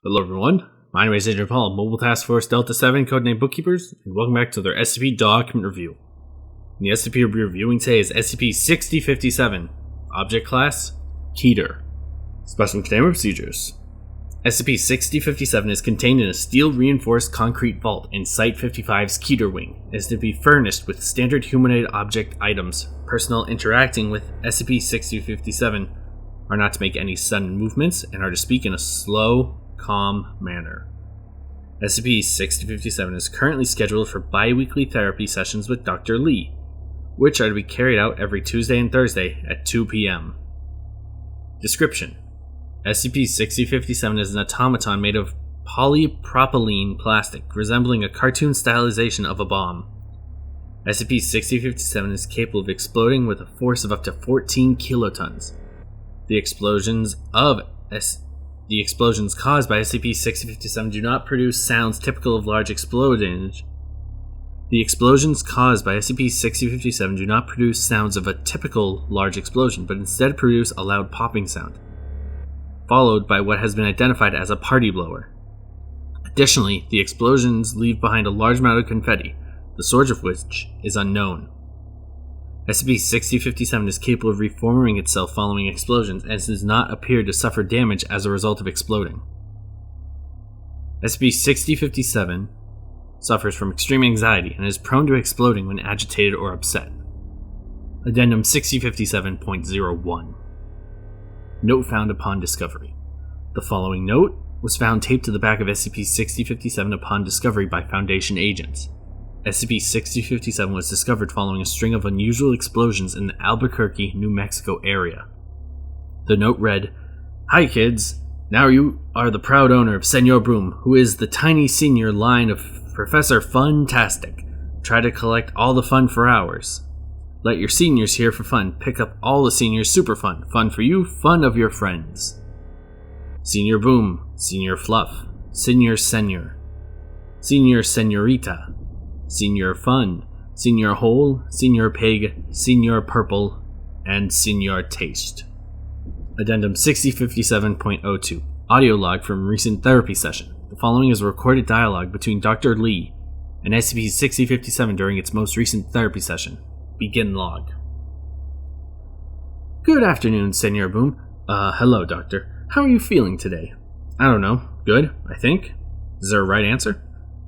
Hello everyone, my name is Agent Paul, Mobile Task Force Delta 7, codename Bookkeepers, and welcome back to their SCP document review. The SCP we'll be reviewing today is SCP-6057, Object Class, Keter. Specimen Containment Procedures. SCP-6057 is contained in a steel-reinforced concrete vault in Site-55's Keter Wing. It is to be furnished with standard humanoid object items. Personnel interacting with SCP-6057 are not to make any sudden movements and are to speak in a slow, calm manner. SCP-6057 is currently scheduled for bi-weekly therapy sessions with Dr. Lee, which are to be carried out every Tuesday and Thursday at 2 p.m. Description: SCP-6057 is an automaton made of polypropylene plastic, resembling a cartoon stylization of a bomb. SCP-6057 is capable of exploding with a force of up to 14 kilotons. The explosions caused by SCP-6057 do not produce sounds typical of large explosions. The explosions caused by SCP-6057 do not produce sounds of a typical large explosion, but instead produce a loud popping sound, followed by what has been identified as a party blower. Additionally, the explosions leave behind a large amount of confetti, the source of which is unknown. SCP-6057 is capable of reforming itself following explosions and does not appear to suffer damage as a result of exploding. SCP-6057 suffers from extreme anxiety and is prone to exploding when agitated or upset. Addendum 6057.01. Note found upon discovery. The following note was found taped to the back of SCP-6057 upon discovery by Foundation agents. SCP-6057 was discovered following a string of unusual explosions in the Albuquerque, New Mexico area. The note read, "Hi kids, now you are the proud owner of Señor Boom, who is the Tiny Señor line of Professor Funtastic. Try to collect all the fun for ours. Let your seniors here for fun. Pick up all the seniors super fun. Fun for you, fun of your friends. Señor Boom, Señor Fluff, Señor Señor, Señor Señorita, Señor Fun, Señor Hole, Señor Pig, Señor Purple, and Señor Taste." Addendum 6057.02. Audio log from recent therapy session. The following is a recorded dialogue between Dr. Lee and SCP-6057 during its most recent therapy session. Begin log. "Good afternoon, Señor Boom. Hello, Doctor. How are you feeling today?" "I don't know. Good, I think. Is there a right answer?"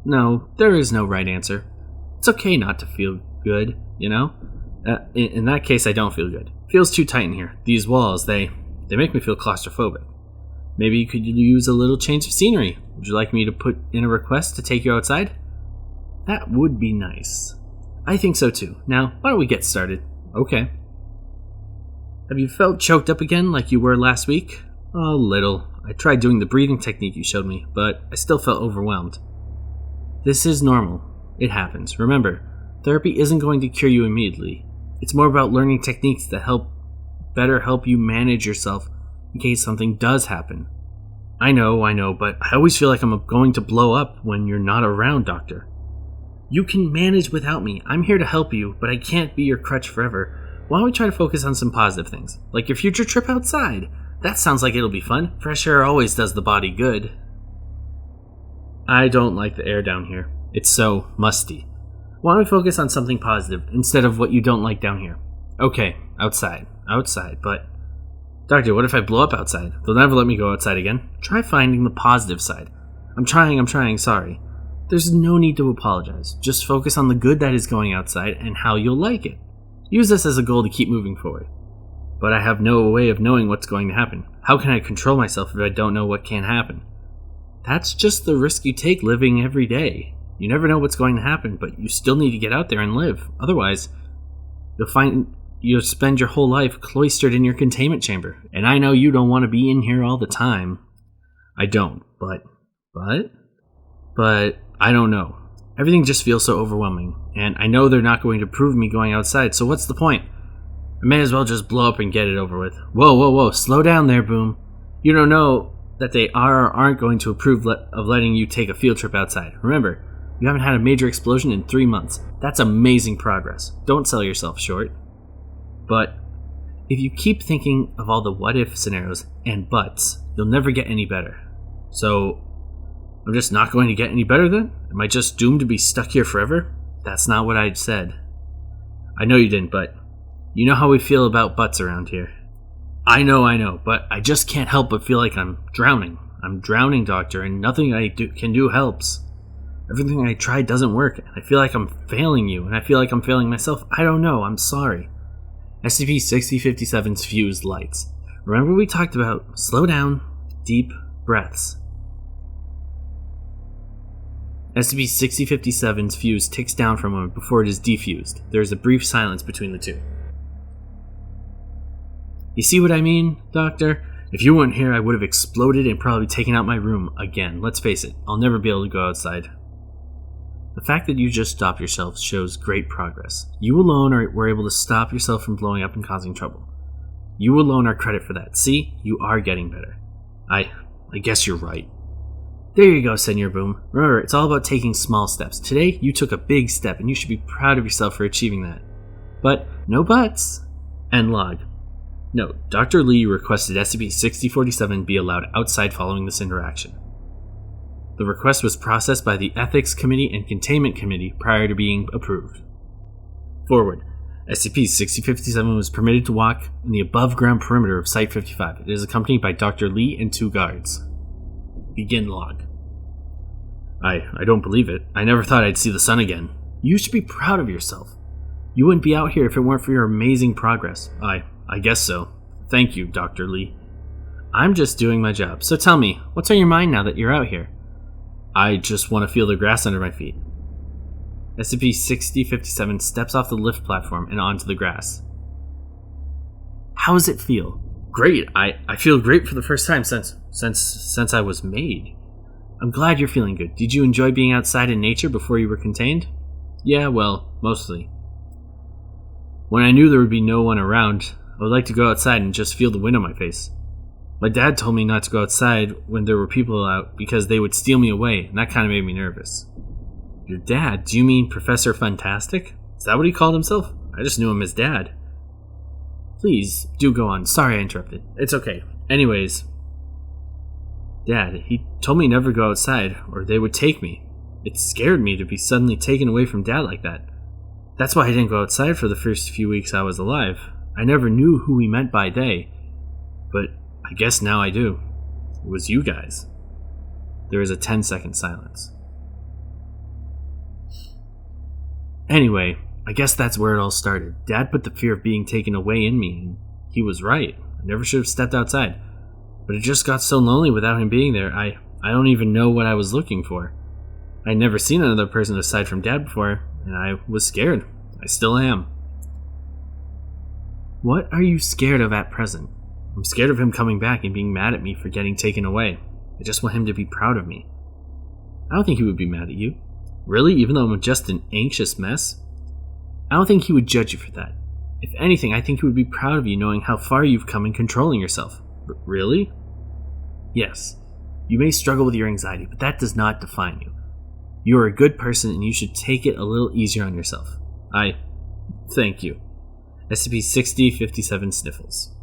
"No, there is no right answer. It's okay not to feel good, you know? In that case, I don't feel good. Feels too tight in here. These walls, they make me feel claustrophobic. Maybe you could use a little change of scenery. Would you like me to put in a request to take you outside?" "That would be nice." "I think so too. Now, why don't we get started?" "Okay." "Have you felt choked up again like you were last week?" "A little. I tried doing the breathing technique you showed me, but I still felt overwhelmed." "This is normal. It happens. Remember, therapy isn't going to cure you immediately. It's more about learning techniques that better help you manage yourself in case something does happen." I know, but I always feel like I'm going to blow up when you're not around, Doctor." "You can manage without me. I'm here to help you, but I can't be your crutch forever. Why don't we try to focus on some positive things, like your future trip outside? That sounds like it'll be fun. Fresh air always does the body good." "I don't like the air down here. It's so musty. Why don't we focus on something positive instead of what you don't like down here?" "Okay, outside, but..." "Doctor, what if I blow up outside? They'll never let me go outside again." "Try finding the positive side." I'm trying, sorry." "There's no need to apologize. Just focus on the good that is going outside and how you'll like it. Use this as a goal to keep moving forward." "But I have no way of knowing what's going to happen. How can I control myself if I don't know what can happen?" "That's just the risk you take living every day. You never know what's going to happen, but you still need to get out there and live. Otherwise, you'll spend your whole life cloistered in your containment chamber. And I know you don't want to be in here all the time." "I don't, but I don't know. Everything just feels so overwhelming, and I know they're not going to approve me going outside, so what's the point? I may as well just blow up and get it over with." Whoa, slow down there, Boom. You don't know that they are or aren't going to approve of letting you take a field trip outside. Remember, you haven't had a major explosion in 3 months. That's amazing progress. Don't sell yourself short. "But if you keep thinking of all the what-if scenarios and buts, you'll never get any better. So, I'm just not going to get any better then? Am I just doomed to be stuck here forever? That's not what I'd said. I know you didn't, but you know how we feel about butts around here. I know, but I just can't help but feel like I'm drowning. I'm drowning, Doctor, and nothing I can do helps. Everything I try doesn't work, and I feel like I'm failing you, and I feel like I'm failing myself. I don't know, I'm sorry. SCP-6057's fuse lights. Remember we talked about slow down, deep breaths. SCP-6057's fuse ticks down for a moment before it is defused. There is a brief silence between the two. You see what I mean, Doctor? If you weren't here, I would have exploded and probably taken out my room again. Let's face it, I'll never be able to go outside. The fact that you just stopped yourself shows great progress. You alone were able to stop yourself from blowing up and causing trouble. You alone are credit for that. See? You are getting better. I guess you're right. There you go, Señor Boom. Remember, it's all about taking small steps. Today, you took a big step, and you should be proud of yourself for achieving that. But, no buts. End log. Note, Dr. Lee requested SCP-6047 be allowed outside following this interaction. The request was processed by the Ethics Committee and Containment Committee prior to being approved. Forward. SCP-6057 was permitted to walk in the above-ground perimeter of Site-55. It is accompanied by Dr. Lee and 2 guards. Begin log. I don't believe it. I never thought I'd see the sun again. You should be proud of yourself. You wouldn't be out here if it weren't for your amazing progress. I guess so. Thank you, Dr. Lee. I'm just doing my job, so tell me, what's on your mind now that you're out here? I just want to feel the grass under my feet. SCP-6057 steps off the lift platform and onto the grass. How does it feel? Great. I feel great for the first time since I was made. I'm glad you're feeling good. Did you enjoy being outside in nature before you were contained? Yeah, well, mostly. When I knew there would be no one around, I would like to go outside and just feel the wind on my face. My dad told me not to go outside when there were people out because they would steal me away, and that kind of made me nervous. Your dad? Do you mean Professor Funtastic? Is that what he called himself? I just knew him as Dad. Please, do go on. Sorry I interrupted. It's okay. Anyways, Dad, he told me never to go outside, or they would take me. It scared me to be suddenly taken away from Dad like that. That's why I didn't go outside for the first few weeks I was alive. I never knew who he meant by they, but I guess now I do. It was you guys. There is a 10-second silence. Anyway, I guess that's where it all started. Dad put the fear of being taken away in me, and he was right. I never should have stepped outside. But it just got so lonely without him being there, I don't even know what I was looking for. I'd never seen another person aside from Dad before, and I was scared. I still am. What are you scared of at present? I'm scared of him coming back and being mad at me for getting taken away. I just want him to be proud of me. I don't think he would be mad at you. Really? Even though I'm just an anxious mess? I don't think he would judge you for that. If anything, I think he would be proud of you knowing how far you've come in controlling yourself. Really? Yes. You may struggle with your anxiety, but that does not define you. You are a good person and you should take it a little easier on yourself. Thank you. SCP-6057 sniffles.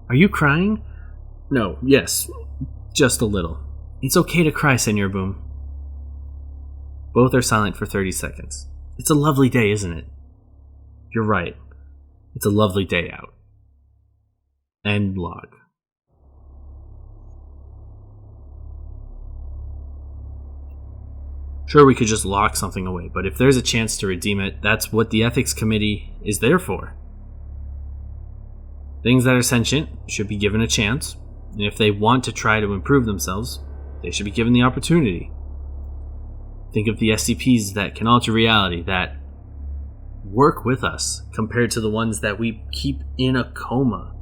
Are you crying? No, yes. Just a little. It's okay to cry, Señor Boom. Both are silent for 30 seconds. It's a lovely day, isn't it? You're right. It's a lovely day out. End log. Sure, we could just lock something away, but if there's a chance to redeem it, that's what the Ethics Committee is there for. Things that are sentient should be given a chance, and if they want to try to improve themselves, they should be given the opportunity. Think of the SCPs that can alter reality, that work with us, compared to the ones that we keep in a coma.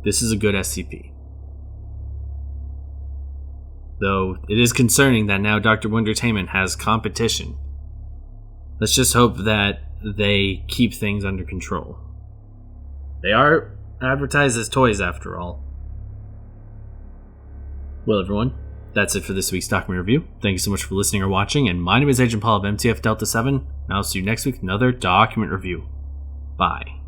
This is a good SCP. Though it is concerning that now Dr. Wondertainment has competition. Let's just hope that they keep things under control. They are advertised as toys after all. Well, everyone, that's it for this week's document review. Thank you so much for listening or watching, and my name is Agent Paul of MTF Delta 7, and I'll see you next week with another document review. Bye.